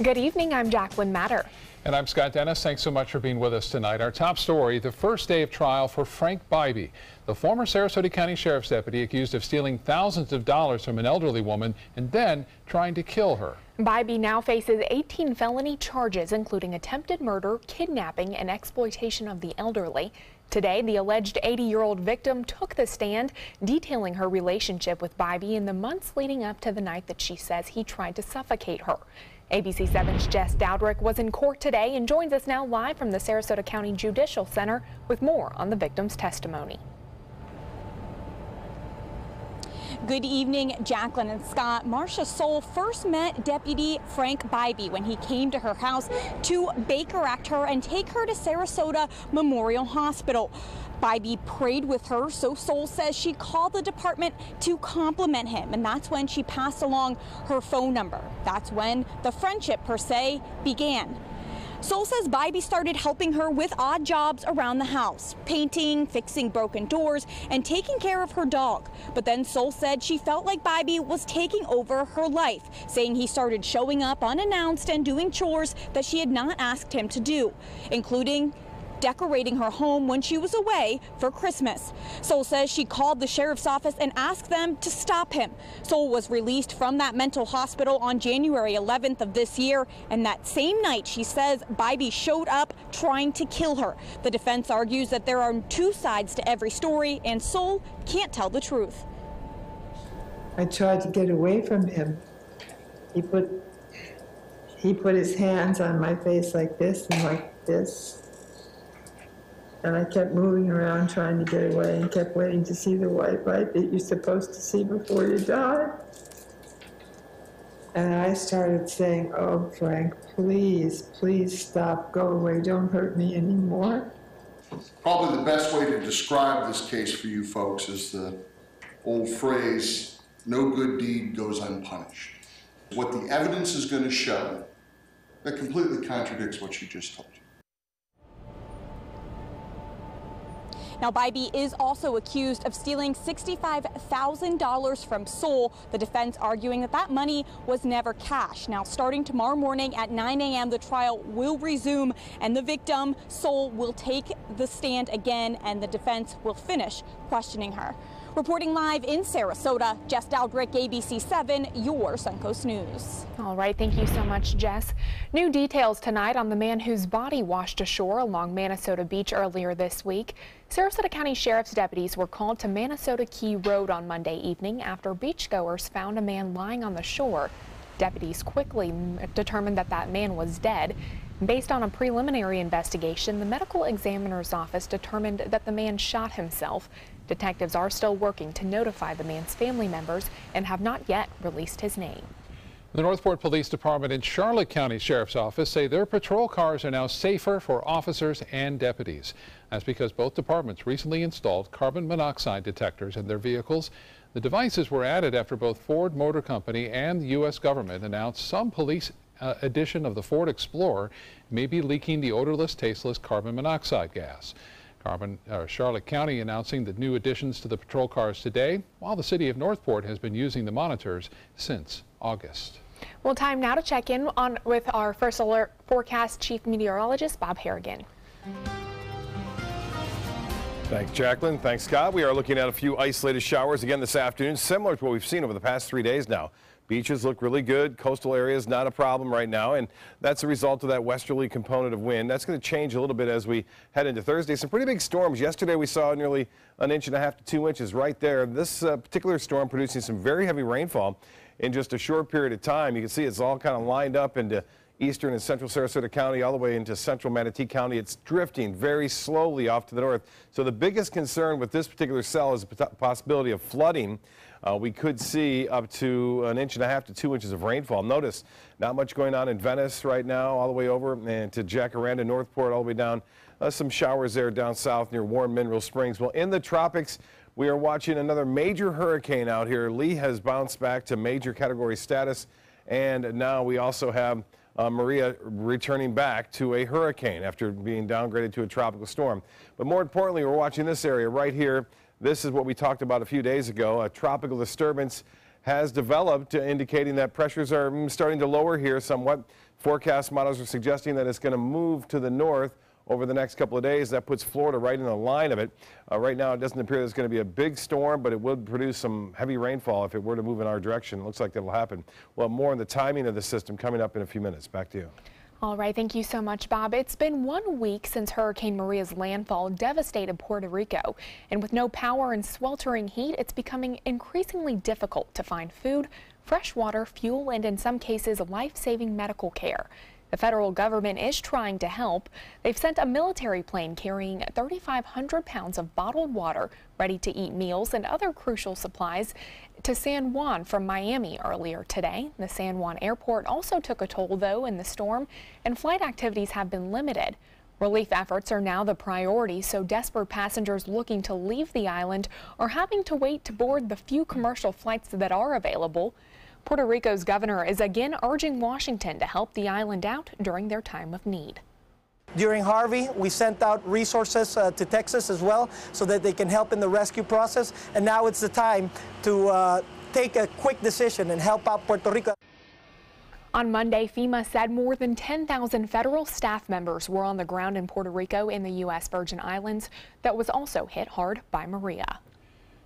Good evening, I'm Jacqueline Matter. And I'm Scott Dennis. Thanks so much for being with us tonight. Our top story, the first day of trial for Frank Bybee, the former Sarasota County Sheriff's deputy accused of stealing thousands of dollars from an elderly woman and then trying to kill her. Bybee now faces 18 felony charges, including attempted murder, kidnapping, and exploitation of the elderly. Today, the alleged 80-year-old victim took the stand, detailing her relationship with Bybee in the months leading up to the night that she says he tried to suffocate her. ABC 7's Jess Dowdrick was in court today and joins us now live from the Sarasota County Judicial Center with more on the victim's testimony. Good evening, Jacqueline and Scott. Marcia Soule first met Deputy Frank Bybee when he came to her house to Baker Act her and take her to Sarasota Memorial Hospital. Bybee prayed with her, so Soule says she called the department to compliment him, and that's when she passed along her phone number. That's when the friendship, per se, began. Soule says Bybee started helping her with odd jobs around the house, painting, fixing broken doors, and taking care of her dog. But then Soule said she felt like Bybee was taking over her life, saying he started showing up unannounced and doing chores that she had not asked him to do, including decorating her home when she was away for Christmas. Soule says she called the sheriff's office and asked them to stop him. Soule was released from that mental hospital on January 11th of this year, and that same night she says Bybee showed up trying to kill her. The defense argues that there are two sides to every story and Soule can't tell the truth. I tried to get away from him. He put his hands on my face like this and like this. And I kept moving around trying to get away and kept waiting to see the white light that you're supposed to see before you die. And I started saying, "Oh, Frank, please, please stop, go away, don't hurt me anymore." Probably the best way to describe this case for you folks is the old phrase, "No good deed goes unpunished." What the evidence is going to show that completely contradicts what she just told you. Now, Bybee is also accused of stealing $65,000 from Soule, the defense arguing that that money was never cash. Now, starting tomorrow morning at 9 a.m., the trial will resume, and the victim, Soule, will take the stand again, and the defense will finish questioning her. Reporting live in Sarasota, Jess Dowdrick, ABC 7, your Suncoast News. All right, thank you so much, Jess. New details tonight on the man whose body washed ashore along Manasota Beach earlier this week. Sarasota County Sheriff's deputies were called to Manasota Key Road on Monday evening after beachgoers found a man lying on the shore. Deputies quickly determined that that man was dead. Based on a preliminary investigation, the medical examiner's office determined that the man shot himself. Detectives are still working to notify the man's family members and have not yet released his name. The Northport Police Department and Charlotte County Sheriff's Office say their patrol cars are now safer for officers and deputies. That's because both departments recently installed carbon monoxide detectors in their vehicles. The devices were added after both Ford Motor Company and the U.S. government announced some police edition of the Ford Explorer may be leaking the odorless, tasteless carbon monoxide gas. Charlotte County announcing the new additions to the patrol cars today, while the city of Northport has been using the monitors since August. Well, time now to check in with our First Alert Forecast Chief Meteorologist, Bob Harrigan. Thanks, Jacqueline. Thanks, Scott. We are looking at a few isolated showers again this afternoon, similar to what we've seen over the past 3 days now. Beaches look really good. Coastal areas, not a problem right now, and that's a result of that westerly component of wind. That's going to change a little bit as we head into Thursday. Some pretty big storms. Yesterday we saw nearly 1.5 inches to 2 inches right there. This particular storm producing some very heavy rainfall in just a short period of time. You can see it's all kind of lined up into eastern and central Sarasota County, all the way into central Manatee County. It's drifting very slowly off to the north. So the biggest concern with this particular cell is the possibility of flooding. We could see up to 1.5 inches to 2 inches of rainfall. Notice not much going on in Venice right now, all the way over and to Jacaranda, Northport, all the way down. Some showers there down south near Warren Mineral Springs. Well, in the tropics, we are watching another major hurricane out here. Lee has bounced back to major category status, and now we also have Maria returning back to a hurricane after being downgraded to a tropical storm. But more importantly, we're watching this area right here. This is what we talked about a few days ago. A tropical disturbance has developed, indicating that pressures are starting to lower here somewhat. Forecast models are suggesting that it's going to move to the north over the next couple of days. That puts Florida right in the line of it. Right now, it doesn't appear there's going to be a big storm, but it would produce some heavy rainfall if it were to move in our direction. It looks like that'll happen. Well, more on the timing of the system coming up in a few minutes. Back to you. All right, thank you so much, Bob. It's been 1 week since Hurricane Maria's landfall devastated Puerto Rico. And with no power and sweltering heat, it's becoming increasingly difficult to find food, fresh water, fuel, and in some cases, life-saving medical care. The federal government is trying to help. They've sent a military plane carrying 3,500 pounds of bottled water, ready-to-eat meals, and other crucial supplies to San Juan from Miami earlier today. The San Juan airport also took a toll, though, in the storm, and flight activities have been limited. Relief efforts are now the priority, so desperate passengers looking to leave the island are having to wait to board the few commercial flights that are available. Puerto Rico's governor is again urging Washington to help the island out during their time of need. During Harvey, we sent out resources to Texas as well so that they can help in the rescue process. And now it's the time to take a quick decision and help out Puerto Rico. On Monday, FEMA said more than 10,000 federal staff members were on the ground in Puerto Rico in the U.S. Virgin Islands that was also hit hard by Maria.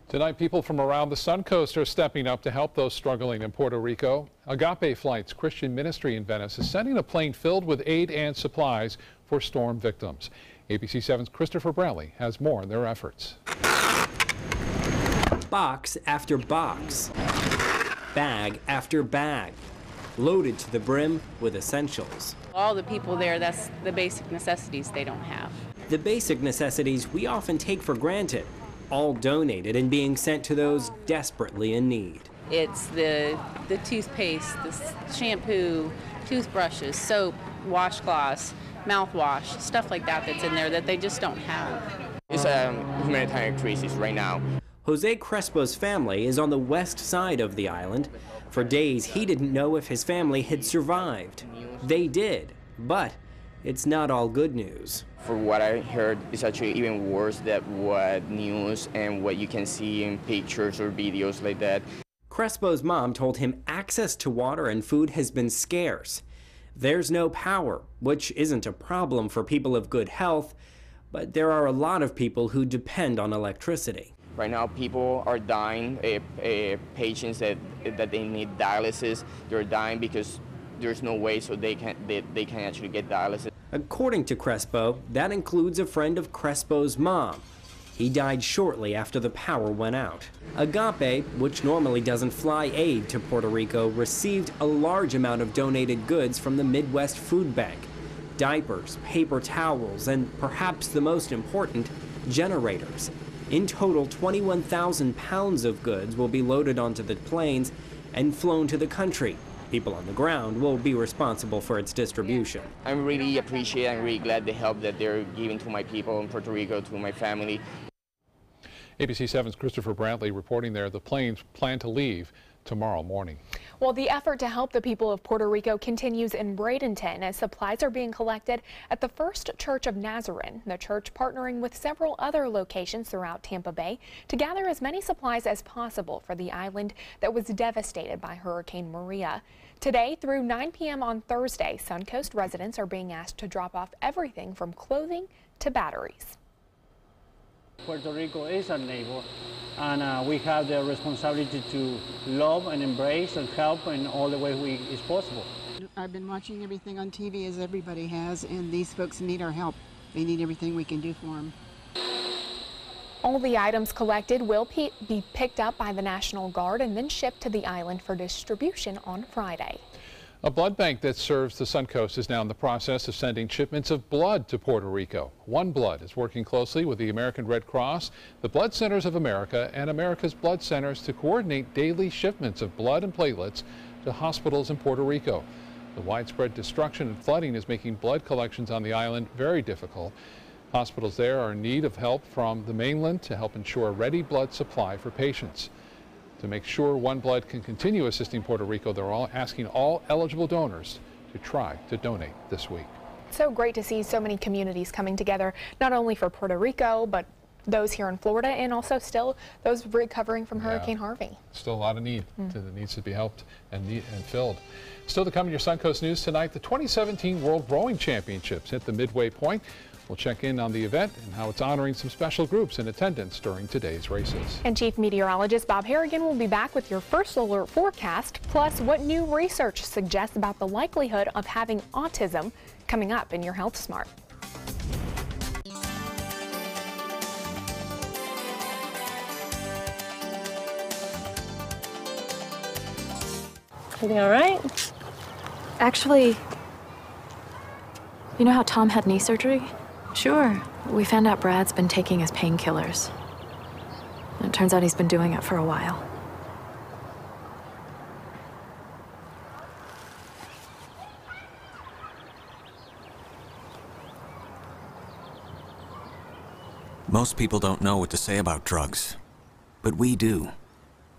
Tonight, people from around the Suncoast are stepping up to help those struggling in Puerto Rico. Agape Flights Christian Ministry in Venice is sending a plane filled with aid and supplies for storm victims. ABC 7's Christopher Brantley has more on their efforts. Box after box, bag after bag, loaded to the brim with essentials. All the people there, that's the basic necessities they don't have. The basic necessities we often take for granted, all donated and being sent to those desperately in need. It's the toothpaste, the shampoo, toothbrushes, soap, washcloths, mouthwash, stuff like that that's in there that they just don't have. It's a humanitarian crisis right now. Jose Crespo's family is on the west side of the island. For days, he didn't know if his family had survived. They did, but it's not all good news. For what I heard, it's actually even worse than what news and what you can see in pictures or videos like that. Crespo's mom told him access to water and food has been scarce. There's no power, which isn't a problem for people of good health, but there are a lot of people who depend on electricity. Right now, people are dying. Patients that they need dialysis, they're dying because there's no way so they can actually get dialysis. According to Crespo, that includes a friend of Crespo's mom. He died shortly after the power went out. Agape, which normally doesn't fly aid to Puerto Rico, received a large amount of donated goods from the Midwest Food Bank. Diapers, paper towels, and perhaps the most important, generators. In total, 21,000 pounds of goods will be loaded onto the planes and flown to the country. People on the ground will be responsible for its distribution. I'm really really glad the help that they're giving to my people in Puerto Rico, to my family. ABC 7's Christopher Brantley reporting there. The planes plan to leave tomorrow morning. Well, the effort to help the people of Puerto Rico continues in Bradenton as supplies are being collected at the First Church of Nazarene, the church partnering with several other locations throughout Tampa Bay to gather as many supplies as possible for the island that was devastated by Hurricane Maria. Today through 9 p.m. on Thursday, Suncoast residents are being asked to drop off everything from clothing to batteries. Puerto Rico is our neighbor, and we have the responsibility to love and embrace and help in all the ways it's possible. I've been watching everything on TV as everybody has, and these folks need our help. They need everything we can do for them. All the items collected will be picked up by the National Guard and then shipped to the island for distribution on Friday. A blood bank that serves the Suncoast is now in the process of sending shipments of blood to Puerto Rico. One Blood is working closely with the American Red Cross, the Blood Centers of America, and America's Blood Centers to coordinate daily shipments of blood and platelets to hospitals in Puerto Rico. The widespread destruction and flooding is making blood collections on the island very difficult. Hospitals there are in need of help from the mainland to help ensure a ready blood supply for patients. To make sure One Blood can continue assisting Puerto Rico, they're all asking all eligible donors to try to donate this week. So great to see so many communities coming together, not only for Puerto Rico, but those here in Florida and also still those recovering from Hurricane Harvey. Still a lot of need that needs to be helped and filled. Still to come in your Suncoast News tonight, the 2017 World Rowing Championships hit the midway point. We'll check in on the event and how it's honoring some special groups in attendance during today's races. And Chief Meteorologist Bob Harrigan will be back with your first alert forecast, plus what new research suggests about the likelihood of having autism, coming up in your Health Smart. Everything all right? Actually, you know how Tom had knee surgery? Sure. We found out Brad's been taking his painkillers. And it turns out he's been doing it for a while. Most people don't know what to say about drugs, but we do.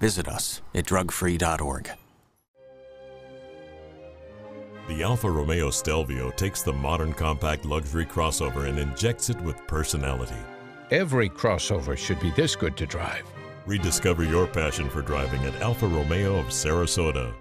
Visit us at drugfree.org. The Alfa Romeo Stelvio takes the modern compact luxury crossover and injects it with personality. Every crossover should be this good to drive. Rediscover your passion for driving at Alfa Romeo of Sarasota.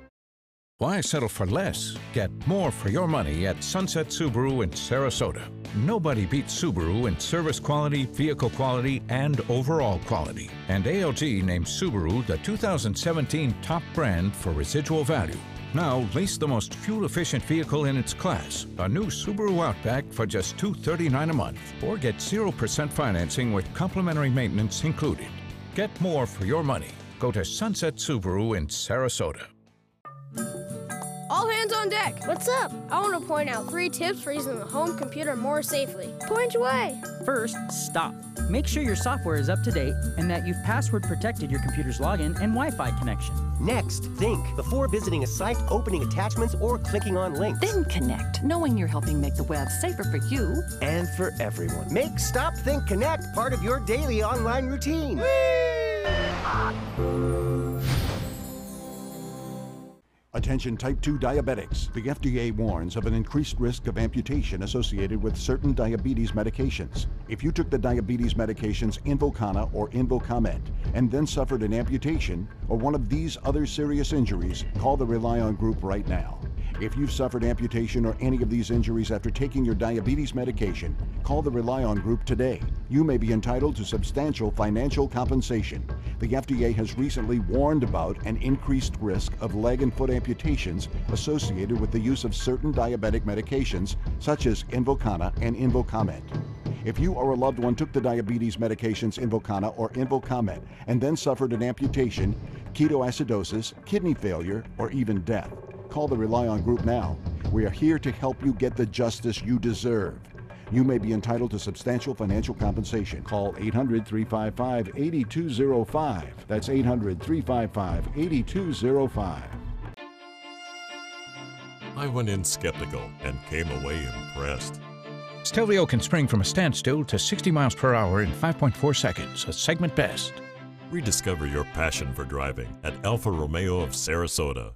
Why settle for less? Get more for your money at Sunset Subaru in Sarasota. Nobody beats Subaru in service quality, vehicle quality, and overall quality. And ALG named Subaru the 2017 top brand for residual value. Now, lease the most fuel-efficient vehicle in its class, a new Subaru Outback for just $239 a month, or get 0% financing with complimentary maintenance included. Get more for your money. Go to Sunset Subaru in Sarasota. All hands on deck. What's up? I want to point out 3 tips for using the home computer more safely. Point away. First, stop. Make sure your software is up to date and that you've password protected your computer's login and Wi-Fi connection. Next, think before visiting a site, opening attachments, or clicking on links. Then connect, knowing you're helping make the web safer for you and for everyone. Make Stop, Think, Connect part of your daily online routine. Attention type 2 diabetics. The FDA warns of an increased risk of amputation associated with certain diabetes medications. If you took the diabetes medications Invokana or Invokamet and then suffered an amputation or one of these other serious injuries, call the Rely On Group right now. If you've suffered amputation or any of these injuries after taking your diabetes medication, call the Rely On Group today. You may be entitled to substantial financial compensation. The FDA has recently warned about an increased risk of leg and foot amputations associated with the use of certain diabetic medications such as Invokana and Invokamet. If you or a loved one took the diabetes medications Invokana or Invokamet and then suffered an amputation, ketoacidosis, kidney failure, or even death, call the Rely On Group now. We are here to help you get the justice you deserve. You may be entitled to substantial financial compensation. Call 800-355-8205. That's 800-355-8205. I went in skeptical and came away impressed. Stelvio can spring from a standstill to 60 miles per hour in 5.4 seconds, a segment best. Rediscover your passion for driving at Alfa Romeo of Sarasota.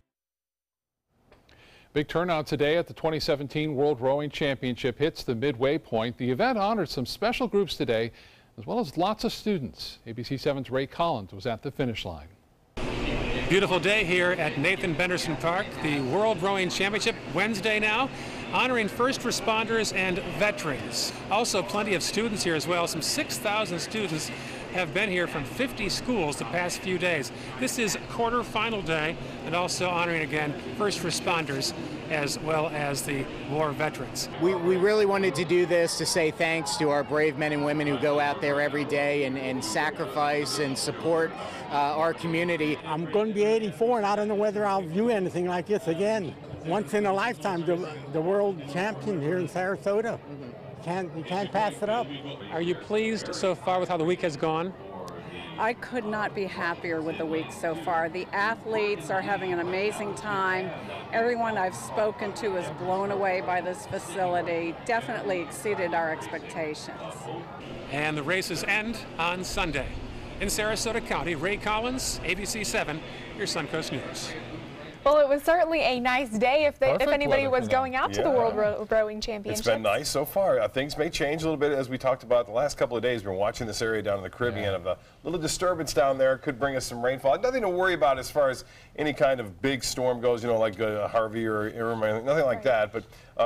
Big turnout today at the 2017 World Rowing Championship hits the midway point. The event honored some special groups today, as well as lots of students. ABC 7's Ray Collins was at the finish line. Beautiful day here at Nathan Benderson Park, the World Rowing Championship, Wednesday now, honoring first responders and veterans. Also plenty of students here as well. Some 6,000 students have been here from 50 schools the past few days. This is quarterfinal day and also honoring again first responders as well as the war veterans. We really wanted to do this to say thanks to our brave men and women who go out there every day and sacrifice and support our community. I'm going to be 84 and I don't know whether I'll view anything like this again. Once in a lifetime, the world champion here in Sarasota. You can't pass it up. Are you pleased so far with how the week has gone? I could not be happier with the week so far. The athletes are having an amazing time. Everyone I've spoken to is blown away by this facility. Definitely exceeded our expectations. And the races end on Sunday. In Sarasota County, Ray Collins, ABC 7, your Suncoast News. Well, it was certainly a nice day if anybody weather was going out to the World Rowing Championships. It's been nice so far. Things may change a little bit, as we talked about the last couple of days. We're watching this area down in the Caribbean of a little disturbance down there. Could bring us some rainfall. Nothing to worry about as far as any kind of big storm goes, you know, like Harvey or Irma, nothing like that. But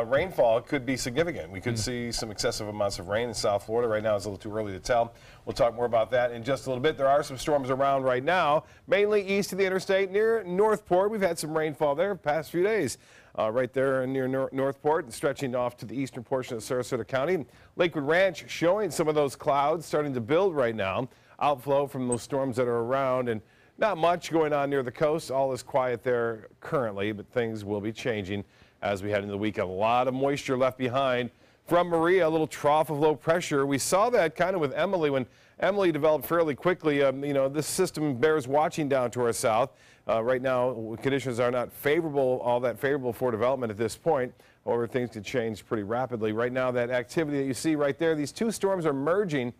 rainfall could be significant. We could see some excessive amounts of rain in South Florida. Right now it's a little too early to tell. We'll talk more about that in just a little bit. There are some storms around right now, mainly east of the interstate near Northport. We've had some rainfall there the past few days. Right there near Northport and stretching off to the eastern portion of Sarasota County. Lakewood Ranch showing some of those clouds starting to build right now. Outflow from those storms that are around, and not much going on near the coast. All is quiet there currently, but things will be changing as we head into the weekend. A lot of moisture left behind from Maria, a little trough of low pressure. We saw that kind of with Emily. When Emily developed fairly quickly, you know, this system bears watching down to our south. Right now, conditions are not favorable, all that favorable for development at this point. However, things could change pretty rapidly. Right now, that activity that you see right there, these two storms are merging.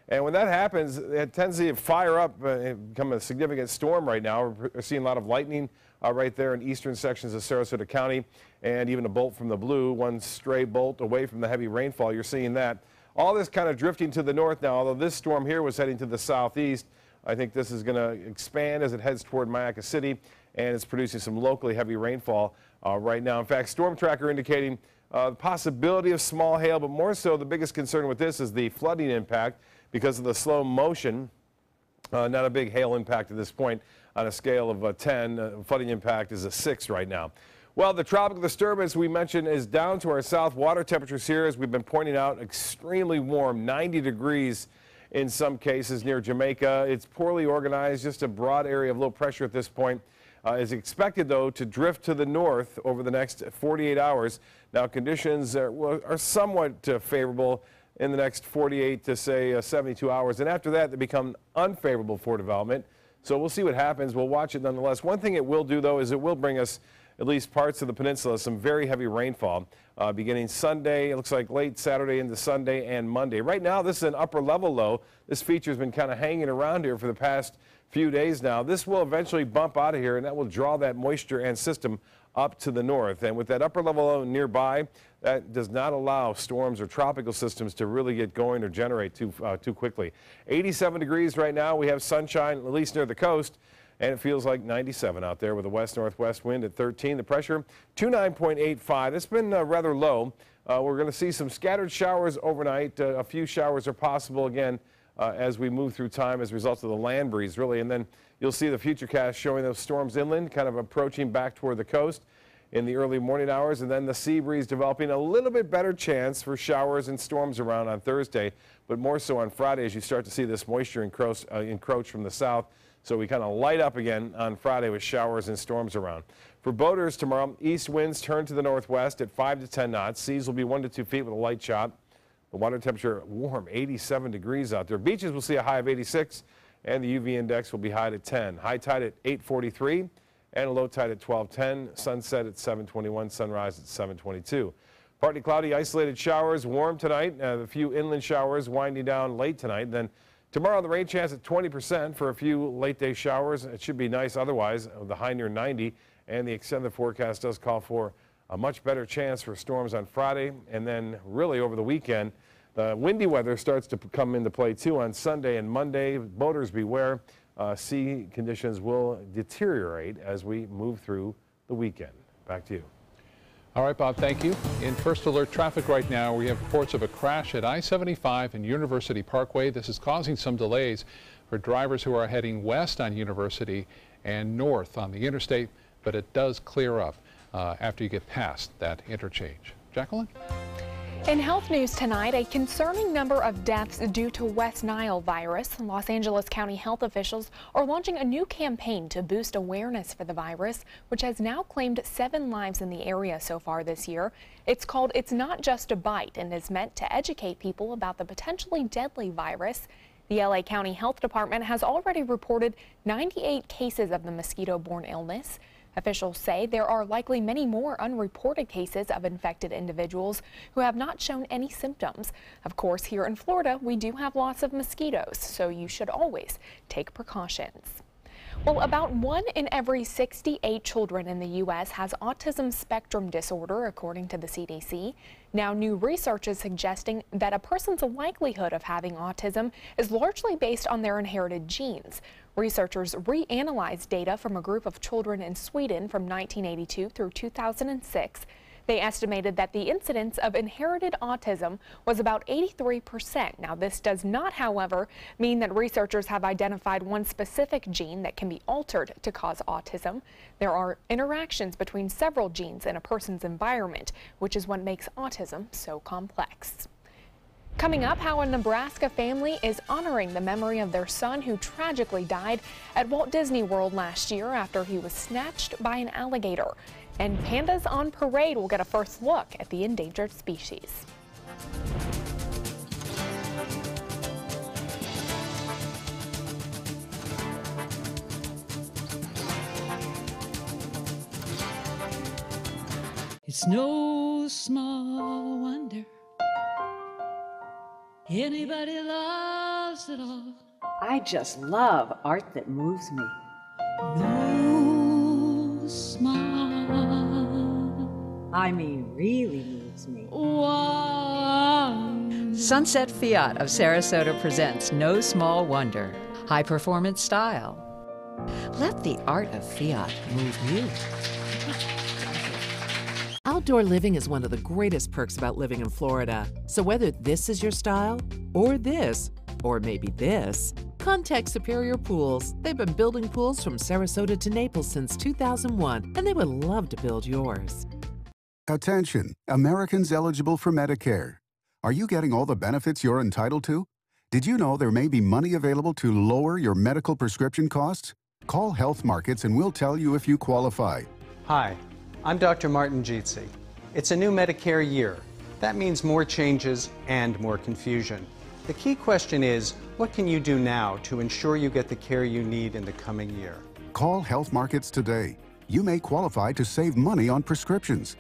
And when that happens, it tends to fire up and become a significant storm right now. We're seeing a lot of lightning right there in eastern sections of Sarasota County, and even a bolt from the blue, one stray bolt away from the heavy rainfall. You're seeing that. All this kind of drifting to the north now, although this storm here was heading to the southeast. I think this is going to expand as it heads toward Mayaca City, and it's producing some locally heavy rainfall right now. In fact, Storm Tracker indicating the possibility of small hail, but more so the biggest concern with this is the flooding impact because of the slow motion. Not a big hail impact at this point. On a scale of 10, flooding impact is a 6 right now. Well, the tropical disturbance we mentioned is down to our south. Water temperatures here, as we've been pointing out, extremely warm, 90 degrees in some cases near Jamaica. It's poorly organized, just a broad area of low pressure at this point. Is expected, though, to drift to the north over the next 48 hours. Now, conditions are somewhat favorable in the next 48 to, say, 72 hours. And after that, they become unfavorable for development. So we'll see what happens. We'll watch it nonetheless. One thing it will do, though, is it will bring us, at least parts of the peninsula, some very heavy rainfall beginning Sunday. It looks like late Saturday into Sunday and Monday. Right now, this is an upper level low. This feature has been kind of hanging around here for the past few days now. This will eventually bump out of here, and that will draw that moisture and system up to the north. And with that upper level low nearby, that does not allow storms or tropical systems to really get going or generate too quickly. 87 degrees right now. We have sunshine, at least near the coast. And it feels like 97 out there with a west-northwest wind at 13. The pressure, 29.85. It's been rather low. We're going to see some scattered showers overnight. A few showers are possible again as we move through time as a result of the land breeze, really. And then you'll see the futurecast showing those storms inland, kind of approaching back toward the coast in the early morning hours. And then the sea breeze developing a little bit better chance for showers and storms around on Thursday, but more so on Friday as you start to see this moisture encroach from the south. So we kind of light up again on Friday with showers and storms around. For boaters tomorrow, east winds turn to the northwest at 5 to 10 knots. Seas will be 1 to 2 feet with a light shot. The water temperature warm, 87 degrees out there. Beaches will see a high of 86, and the UV index will be high at 10. High tide at 8:43, and a low tide at 12:10. Sunset at 7:21, sunrise at 7:22. Partly cloudy, isolated showers, warm tonight. A few inland showers winding down late tonight. Then tomorrow, the rain chance at 20% for a few late-day showers. It should be nice otherwise, the high near 90, and the extended forecast does call for a much better chance for storms on Friday, and then really over the weekend. The windy weather starts to come into play, too, on Sunday and Monday. Boaters beware. Sea conditions will deteriorate as we move through the weekend. Back to you. All right, Bob, thank you. In first alert traffic right now, we have reports of a crash at I-75 and University Parkway. This is causing some delays for drivers who are heading west on University and north on the interstate, but it does clear up after you get past that interchange. Jacqueline? In health news tonight, a concerning number of deaths due to West Nile virus. Los Angeles County health officials are launching a new campaign to boost awareness for the virus, which has now claimed 7 lives in the area so far this year. It's called It's Not Just a Bite and is meant to educate people about the potentially deadly virus. The LA County Health Department has already reported 98 cases of the mosquito-borne illness. Officials say there are likely many more unreported cases of infected individuals who have not shown any symptoms. Of course, here in Florida, we do have lots of mosquitoes, so you should always take precautions. Well, about 1 in every 68 children in the U.S. has autism spectrum disorder, according to the CDC. Now, new research is suggesting that a person's likelihood of having autism is largely based on their inherited genes. Researchers reanalyzed data from a group of children in Sweden from 1982 through 2006. They estimated that the incidence of inherited autism was about 83%. Now, this does not, however, mean that researchers have identified one specific gene that can be altered to cause autism. There are interactions between several genes in a person's environment, which is what makes autism so complex. Coming up, how a Nebraska family is honoring the memory of their son who tragically died at Walt Disney World last year after he was snatched by an alligator. And pandas on parade will get a first look at the endangered species. It's no small wonder anybody loves it all. I just love art that moves me. No small. I mean, really moves me. Wow. Sunset Fiat of Sarasota presents No Small Wonder. High performance style. Let the art of Fiat move you. Outdoor living is one of the greatest perks about living in Florida. So whether this is your style, or this, or maybe this, contact Superior Pools. They've been building pools from Sarasota to Naples since 2001, and they would love to build yours. Attention, Americans eligible for Medicare. Are you getting all the benefits you're entitled to? Did you know there may be money available to lower your medical prescription costs? Call Health Markets and we'll tell you if you qualify. Hi, I'm Dr. Martin Jeetsi. It's a new Medicare year. That means more changes and more confusion. The key question is, what can you do now to ensure you get the care you need in the coming year? Call Health Markets today. You may qualify to save money on prescriptions.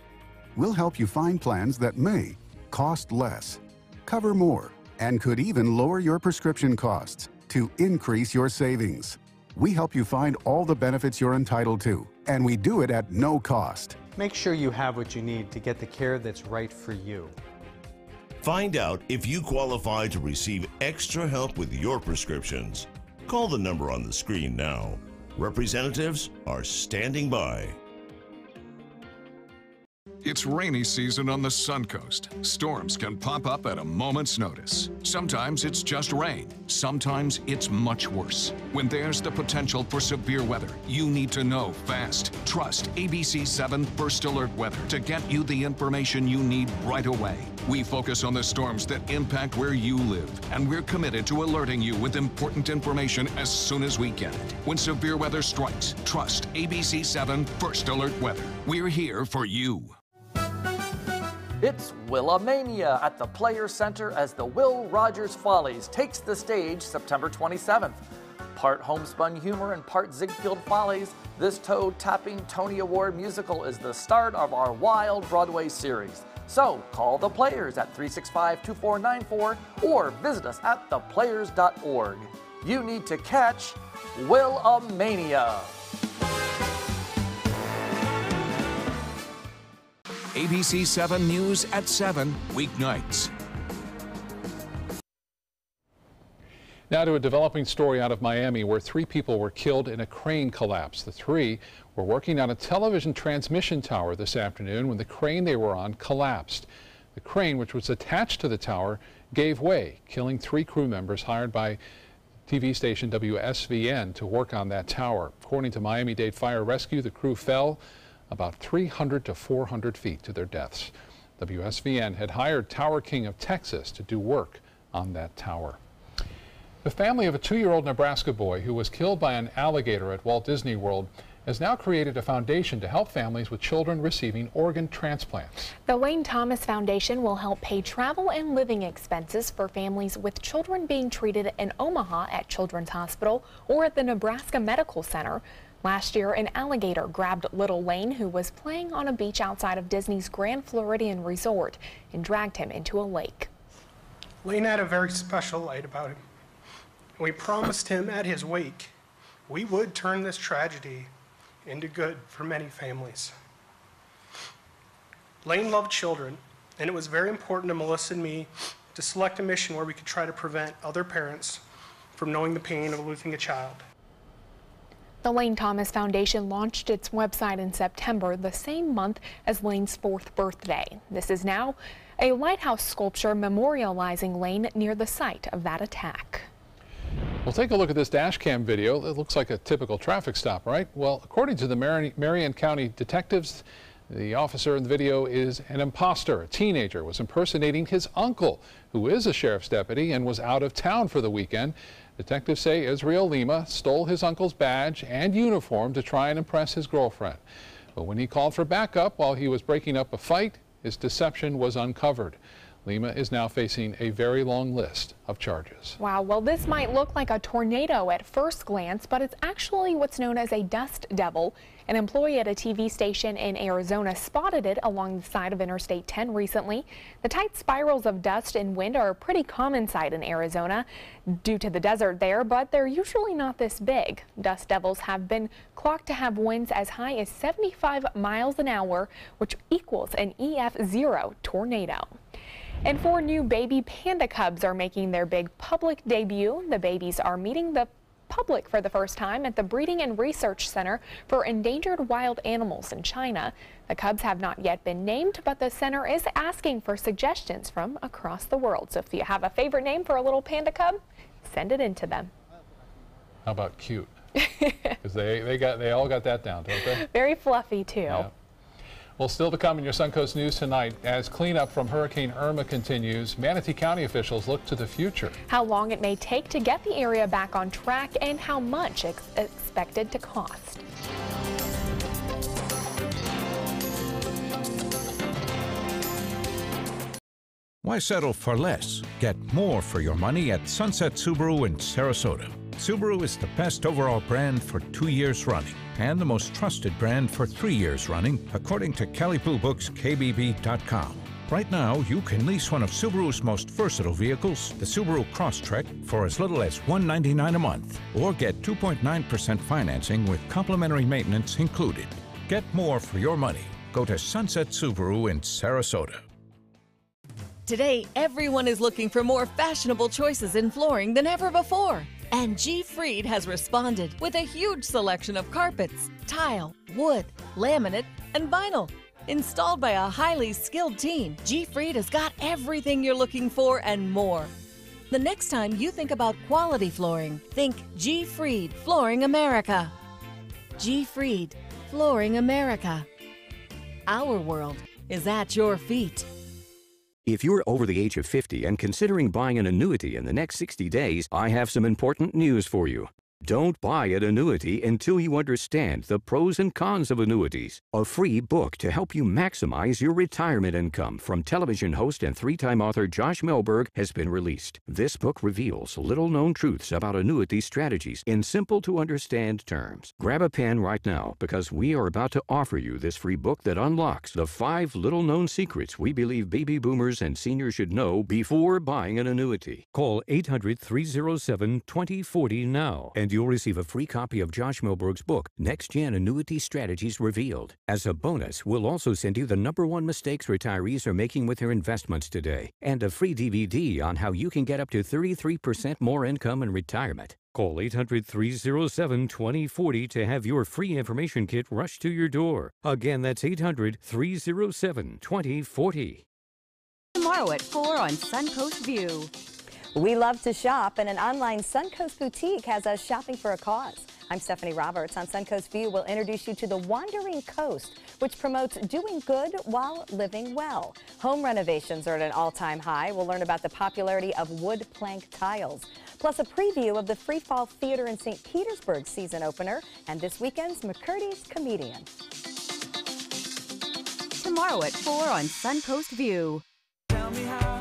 We'll help you find plans that may cost less, cover more, and could even lower your prescription costs to increase your savings. We help you find all the benefits you're entitled to, and we do it at no cost. Make sure you have what you need to get the care that's right for you. Find out if you qualify to receive extra help with your prescriptions. Call the number on the screen now. Representatives are standing by. It's rainy season on the Suncoast. Storms can pop up at a moment's notice. Sometimes it's just rain. Sometimes it's much worse. When there's the potential for severe weather, you need to know fast. Trust ABC 7 First Alert Weather to get you the information you need right away. We focus on the storms that impact where you live, and we're committed to alerting you with important information as soon as we get it. When severe weather strikes, trust ABC 7 First Alert Weather. We're here for you. It's Willamania at the Players Center as the Will Rogers Follies takes the stage September 27th. Part homespun humor and part Ziegfeld Follies, this toe-tapping Tony Award musical is the start of our wild Broadway series. So call the Players at 365-2494 or visit us at theplayers.org. You need to catch Willamania. ABC 7 News at 7, weeknights. Now to a developing story out of Miami where 3 people were killed in a crane collapse. The 3 were working on a television transmission tower this afternoon when the crane they were on collapsed. The crane, which was attached to the tower, gave way, killing 3 crew members hired by TV station WSVN to work on that tower. According to Miami-Dade Fire Rescue, the crew fell about 300 to 400 feet to their deaths. WSVN had hired Tower King of Texas to do work on that tower. The family of a 2-year-old Nebraska boy who was killed by an alligator at Walt Disney World has now created a foundation to help families with children receiving organ transplants. The Lane Thomas Foundation will help pay travel and living expenses for families with children being treated in Omaha at Children's Hospital or at the Nebraska Medical Center. Last year, an alligator grabbed little Lane, who was playing on a beach outside of Disney's Grand Floridian Resort, and dragged him into a lake. Lane had a very special light about him. We promised him at his wake we would turn this tragedy into good for many families. Lane loved children, and it was very important to Melissa and me to select a mission where we could try to prevent other parents from knowing the pain of losing a child. The Lane Thomas Foundation launched its website in September, the same month as Lane's 4th birthday. This is now a lighthouse sculpture memorializing Lane near the site of that attack. Well, take a look at this dash cam video. It looks like a typical traffic stop, right? Well, according to the Marion County detectives, the officer in the video is an imposter. A teenager was impersonating his uncle, who is a sheriff's deputy and was out of town for the weekend. Detectives say Israel Lima stole his uncle's badge and uniform to try and impress his girlfriend. But when he called for backup while he was breaking up a fight, his deception was uncovered. Lima is now facing a very long list of charges. Wow, well, this might look like a tornado at first glance, but it's actually what's known as a dust devil. An employee at a TV station in Arizona spotted it along the side of Interstate 10 recently. The tight spirals of dust and wind are a pretty common sight in Arizona due to the desert there, but they're usually not this big. Dust devils have been clocked to have winds as high as 75 miles an hour, which equals an EF0 tornado. And 4 new baby panda cubs are making their big public debut. The babies are meeting the public for the first time at the Breeding and Research Center for Endangered Wild Animals in China. The cubs have not yet been named, but the center is asking for suggestions from across the world. So if you have a favorite name for a little panda cub, send it in to them. How about cute? Because they all got that down, don't they? Very fluffy too. Yeah. Well, still to come in your Suncoast News tonight, as cleanup from Hurricane Irma continues, Manatee County officials look to the future. How long it may take to get the area back on track and how much expected to cost. Why settle for less? Get more for your money at Sunset Subaru in Sarasota. Subaru is the best overall brand for 2 years running and the most trusted brand for 3 years running, according to Kelly Blue Book's KBB.com. Right now, you can lease one of Subaru's most versatile vehicles, the Subaru Crosstrek, for as little as $199 a month, or get 2.9% financing with complimentary maintenance included. Get more for your money. Go to Sunset Subaru in Sarasota. Today, everyone is looking for more fashionable choices in flooring than ever before. And G. Fried has responded with a huge selection of carpets, tile, wood, laminate, and vinyl. Installed by a highly skilled team, G. Fried has got everything you're looking for and more. The next time you think about quality flooring, think G. Fried Flooring America. G. Fried Flooring America. Our world is at your feet. If you're over the age of 50 and considering buying an annuity in the next 60 days, I have some important news for you. Don't buy an annuity until you understand the pros and cons of annuities. A free book to help you maximize your retirement income from television host and 3-time author Josh Melberg has been released. This book reveals little-known truths about annuity strategies in simple-to-understand terms. Grab a pen right now because we are about to offer you this free book that unlocks the 5 little-known secrets we believe baby boomers and seniors should know before buying an annuity. Call 800-307-2040 now and you'll receive a free copy of Josh Melberg's book, Next Gen Annuity Strategies Revealed. As a bonus, we'll also send you the #1 mistakes retirees are making with their investments today, and a free DVD on how you can get up to 33% more income in retirement. Call 800-307-2040 to have your free information kit rushed to your door. Again, that's 800-307-2040. Tomorrow at 4 on Suncoast View. We love to shop, and an online Suncoast boutique has us shopping for a cause. I'm Stephanie Roberts. On Suncoast View, we'll introduce you to the Wandering Coast, which promotes doing good while living well. Home renovations are at an all-time high. We'll learn about the popularity of wood plank tiles, plus a preview of the Free Fall Theater in St. Petersburg season opener and this weekend's McCurdy's Comedian. Tomorrow at 4 on Suncoast View. Tell me how